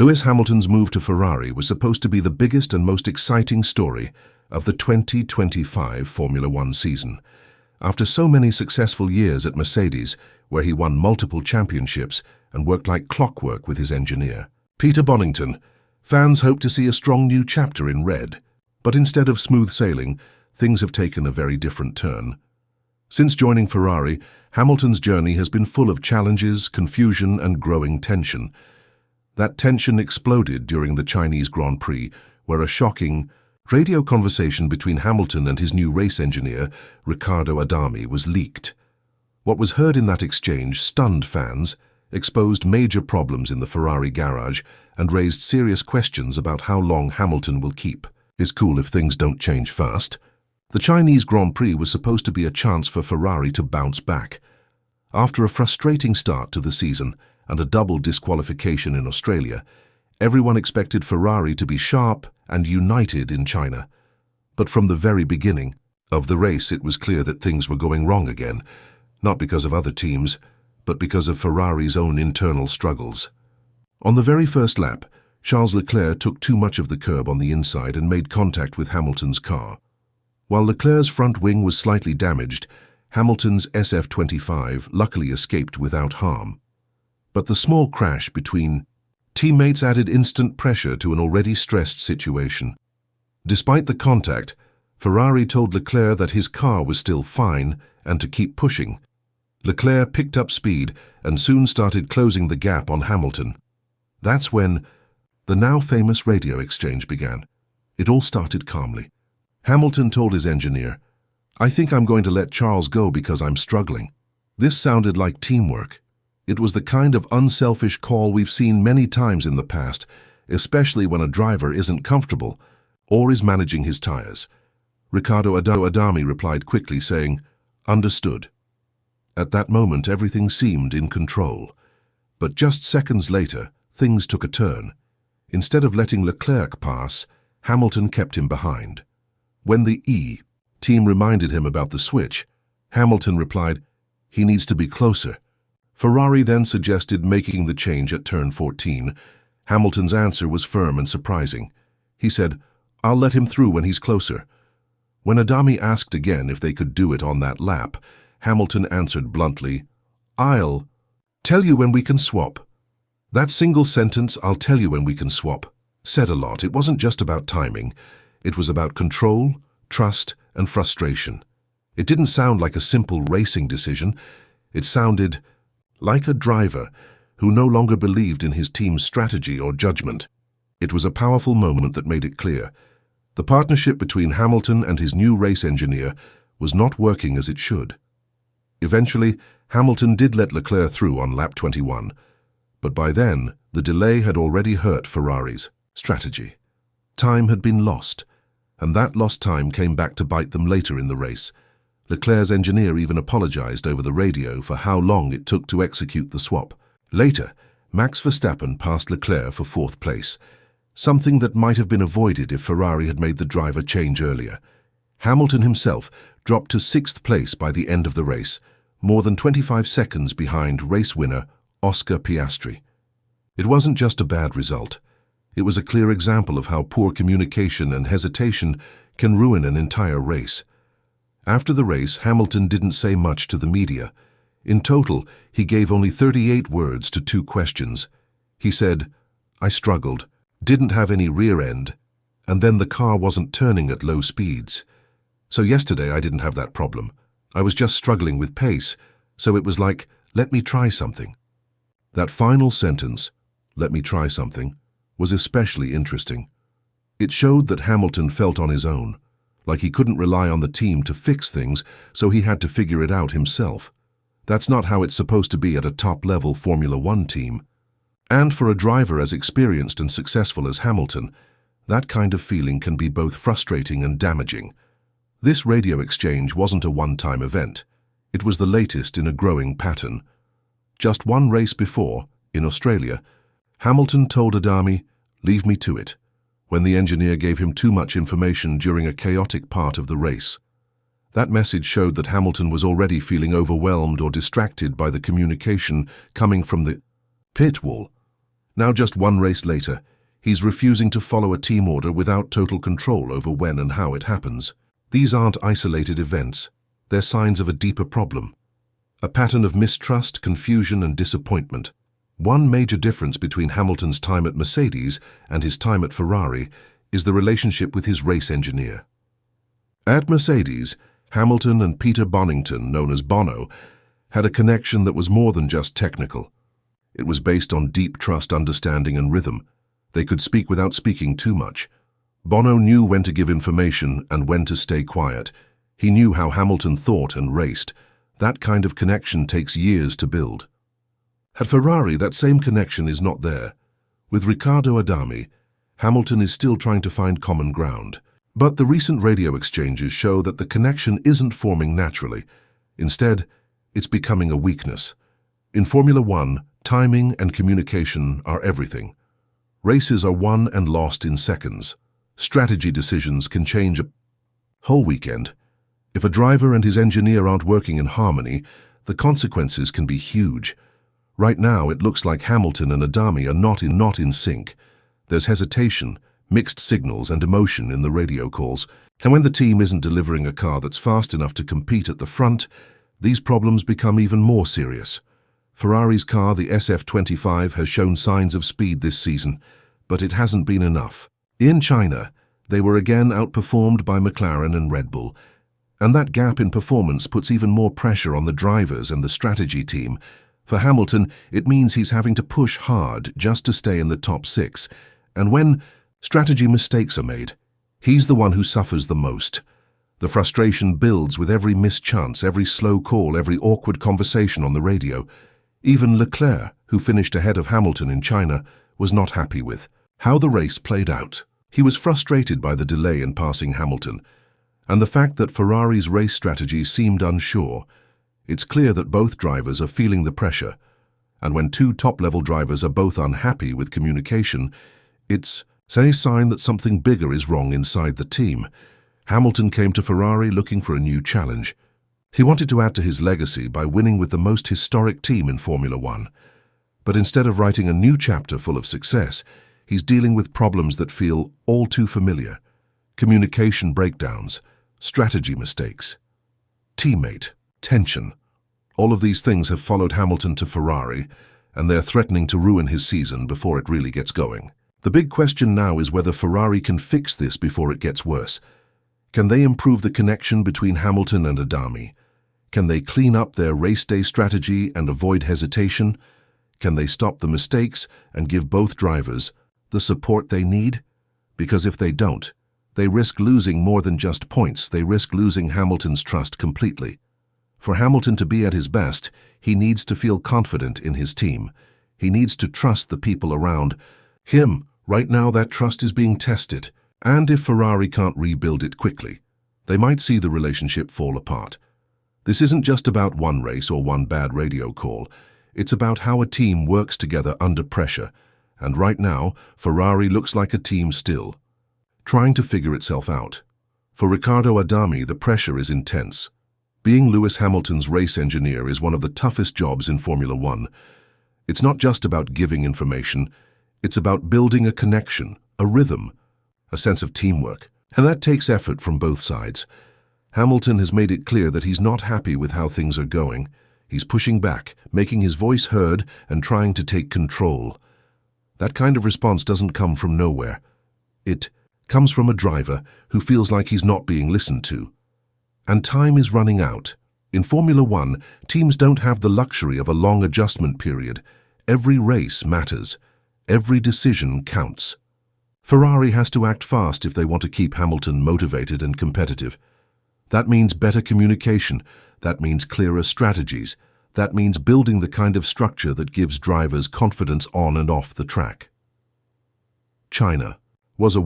Lewis Hamilton's move to Ferrari was supposed to be the biggest and most exciting story of the 2025 Formula One season. After so many successful years at Mercedes, where he won multiple championships and worked like clockwork with his engineer, Peter Bonington, fans hoped to see a strong new chapter in red. But instead of smooth sailing, things have taken a very different turn. Since joining Ferrari, Hamilton's journey has been full of challenges, confusion, and growing tension. That tension exploded during the Chinese Grand Prix, where a shocking radio conversation between Hamilton and his new race engineer, Riccardo Adami, was leaked. What was heard in that exchange stunned fans, exposed major problems in the Ferrari garage, and raised serious questions about how long Hamilton will keep. It's cool if things don't change fast. The Chinese Grand Prix was supposed to be a chance for Ferrari to bounce back. After a frustrating start to the season and a double disqualification in Australia, everyone expected Ferrari to be sharp and united in China. But from the very beginning of the race, it was clear that things were going wrong again, not because of other teams, but because of Ferrari's own internal struggles. On the very first lap, Charles Leclerc took too much of the curb on the inside and made contact with Hamilton's car. While Leclerc's front wing was slightly damaged, Hamilton's SF25 luckily escaped without harm. But the small crash between teammates added instant pressure to an already stressed situation. Despite the contact, Ferrari told Leclerc that his car was still fine and to keep pushing. Leclerc picked up speed and soon started closing the gap on Hamilton. That's when the now famous radio exchange began. It all started calmly. Hamilton told his engineer, "I think I'm going to let Charles go because I'm struggling." This sounded like teamwork. It was the kind of unselfish call we've seen many times in the past, especially when a driver isn't comfortable or is managing his tires. Riccardo Adami replied quickly, saying, "Understood." At that moment, everything seemed in control. But just seconds later, things took a turn. Instead of letting Leclerc pass, Hamilton kept him behind. When the team reminded him about the switch, Hamilton replied, "He needs to be closer." Ferrari then suggested making the change at turn 14. Hamilton's answer was firm and surprising. He said, "I'll let him through when he's closer." When Adami asked again if they could do it on that lap, Hamilton answered bluntly, "I'll tell you when we can swap." That single sentence, "I'll tell you when we can swap," said a lot. It wasn't just about timing. It was about control, trust, and frustration. It didn't sound like a simple racing decision. It sounded like a driver who no longer believed in his team's strategy or judgment. It was a powerful moment that made it clear. The partnership between Hamilton and his new race engineer was not working as it should. Eventually, Hamilton did let Leclerc through on lap 21, but by then, the delay had already hurt Ferrari's strategy. Time had been lost, and that lost time came back to bite them later in the race. Leclerc's engineer even apologized over the radio for how long it took to execute the swap. Later, Max Verstappen passed Leclerc for fourth place, something that might have been avoided if Ferrari had made the driver change earlier. Hamilton himself dropped to sixth place by the end of the race, more than 25 seconds behind race winner Oscar Piastri. It wasn't just a bad result. It was a clear example of how poor communication and hesitation can ruin an entire race. After the race, Hamilton didn't say much to the media. In total, he gave only 38 words to 2 questions. He said, "I struggled, didn't have any rear end, and then the car wasn't turning at low speeds. So yesterday I didn't have that problem. I was just struggling with pace, so it was like, let me try something." That final sentence, "let me try something," was especially interesting. It showed that Hamilton felt on his own, like he couldn't rely on the team to fix things, so he had to figure it out himself. That's not how it's supposed to be at a top-level Formula One team. And for a driver as experienced and successful as Hamilton, that kind of feeling can be both frustrating and damaging. This radio exchange wasn't a one-time event. It was the latest in a growing pattern. Just one race before, in Australia, Hamilton told Adami, "Leave me to it," when the engineer gave him too much information during a chaotic part of the race. That message showed that Hamilton was already feeling overwhelmed or distracted by the communication coming from the pit wall. Now just one race later, he's refusing to follow a team order without total control over when and how it happens. These aren't isolated events. They're signs of a deeper problem. A pattern of mistrust, confusion, and disappointment. One major difference between Hamilton's time at Mercedes and his time at Ferrari is the relationship with his race engineer. At Mercedes, Hamilton and Peter Bonington, known as Bono, had a connection that was more than just technical. It was based on deep trust, understanding, and rhythm. They could speak without speaking too much. Bono knew when to give information and when to stay quiet. He knew how Hamilton thought and raced. That kind of connection takes years to build. At Ferrari, that same connection is not there. With Riccardo Adami, Hamilton is still trying to find common ground. But the recent radio exchanges show that the connection isn't forming naturally. Instead, it's becoming a weakness. In Formula One, timing and communication are everything. Races are won and lost in seconds. Strategy decisions can change a whole weekend. If a driver and his engineer aren't working in harmony, the consequences can be huge. Right now, it looks like Hamilton and Adami are not in sync. There's hesitation, mixed signals, and emotion in the radio calls. And when the team isn't delivering a car that's fast enough to compete at the front, these problems become even more serious. Ferrari's car, the SF25, has shown signs of speed this season, but it hasn't been enough. In China, they were again outperformed by McLaren and Red Bull, and that gap in performance puts even more pressure on the drivers and the strategy team. For Hamilton, it means he's having to push hard just to stay in the top 6, and when strategy mistakes are made, he's the one who suffers the most. The frustration builds with every missed chance, every slow call, every awkward conversation on the radio. Even Leclerc, who finished ahead of Hamilton in China, was not happy with how the race played out. He was frustrated by the delay in passing Hamilton, and the fact that Ferrari's race strategy seemed unsure. It's clear that both drivers are feeling the pressure, and when two top-level drivers are both unhappy with communication, it's a sign that something bigger is wrong inside the team. Hamilton came to Ferrari looking for a new challenge. He wanted to add to his legacy by winning with the most historic team in Formula One. But instead of writing a new chapter full of success, he's dealing with problems that feel all too familiar. Communication breakdowns, strategy mistakes, teammate tension. All of these things have followed Hamilton to Ferrari, and they're threatening to ruin his season before it really gets going. The big question now is whether Ferrari can fix this before it gets worse. Can they improve the connection between Hamilton and Adami? Can they clean up their race day strategy and avoid hesitation? Can they stop the mistakes and give both drivers the support they need? Because if they don't, they risk losing more than just points. They risk losing Hamilton's trust completely. For Hamilton to be at his best, he needs to feel confident in his team. He needs to trust the people around him. Right now, that trust is being tested. And if Ferrari can't rebuild it quickly, they might see the relationship fall apart. This isn't just about one race or one bad radio call. It's about how a team works together under pressure. And right now, Ferrari looks like a team still, trying to figure itself out. For Riccardo Adami, the pressure is intense. Being Lewis Hamilton's race engineer is one of the toughest jobs in Formula One. It's not just about giving information. It's about building a connection, a rhythm, a sense of teamwork. And that takes effort from both sides. Hamilton has made it clear that he's not happy with how things are going. He's pushing back, making his voice heard, and trying to take control. That kind of response doesn't come from nowhere. It comes from a driver who feels like he's not being listened to. And time is running out. In Formula One, teams don't have the luxury of a long adjustment period. Every race matters. Every decision counts. Ferrari has to act fast if they want to keep Hamilton motivated and competitive. That means better communication. That means clearer strategies. That means building the kind of structure that gives drivers confidence on and off the track. China was a